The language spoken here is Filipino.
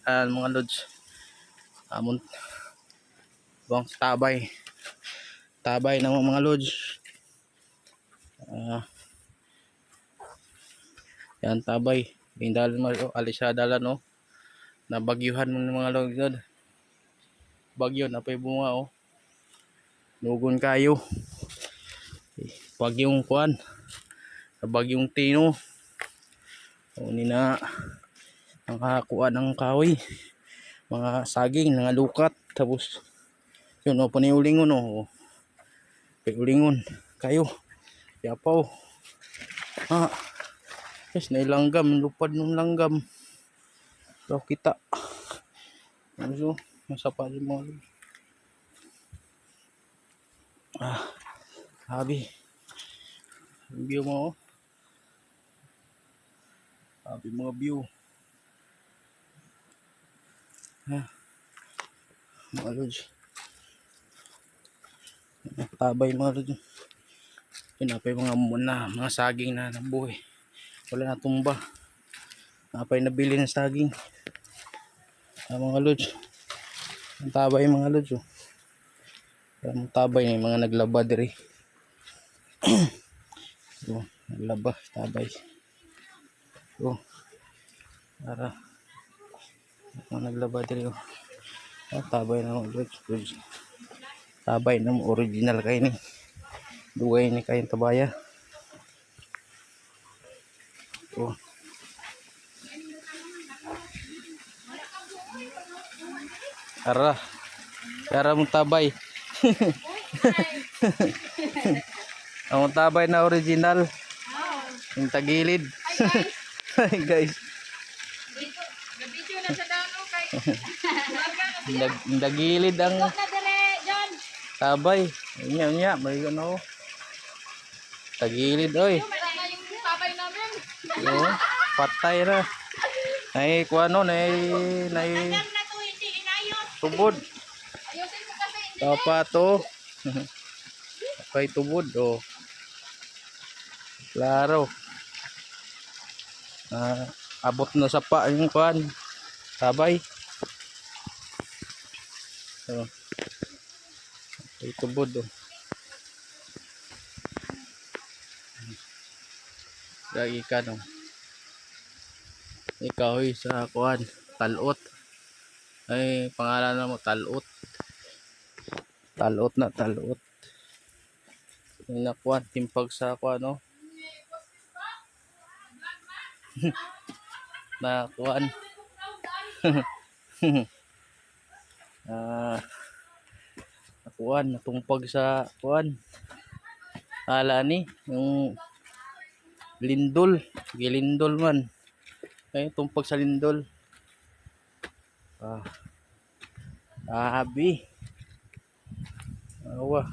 mga lods. Amon bang tabay ng mga lods. Yan tabay bindalan mo alisada no na bagyuhan mo ng mga lods. Bagyo na pay bunga oh. Nugon kayo. Bagyong kuan. Bagyong Tino. O ni na ang kakuan ng kahoy. Mga saging, mga lukat. Tapos yun o paniulingon o. Paniulingon kayo. Yapaw. Yes, nailanggam, lupad ng langgam. So kita. So, masapa yung mga habi. View mo oh. Habi mga view. Mga lods. Tabay mga lods. Pinapay mga muna, mga saging na nabuhay. Wala na tumba. Napay nabili ng saging. Mga lods. Ang tabay mga lods oh. Ang tabay na mga naglaba diri. Oh, naglaba, tabay. Oh. Para mga naglaba diri oh. Tabay na mga lods. Tabay na original kayo ni. Dugay ni kayong tabaya. Oh. Ara mong tabay. Ang tabay na original. Yung tagilid. Hi guys. Video na sa dano kay. Yung tagilid ang tabay. Nya, may ano. Tagilid oy. Yung tabay namin. Yo, patay na. Nay kuano nay tubod. Ayusin mo kasi. Tapa to. Kay tubod oh. Klaro. Abot na sa pa yung kuan. Tabay. So. Kay tubod oh. Lagi ka no. Ikaw sa kuan, talot. Ay pangalan mo talot. Talot na talot. Yung nakuan timpag sa kuan no. Na kuan. Kuan natumpag sa kuan. Ala ni yung lindol, gilindol man. Ay tumpag sa lindol. Habi. Awa.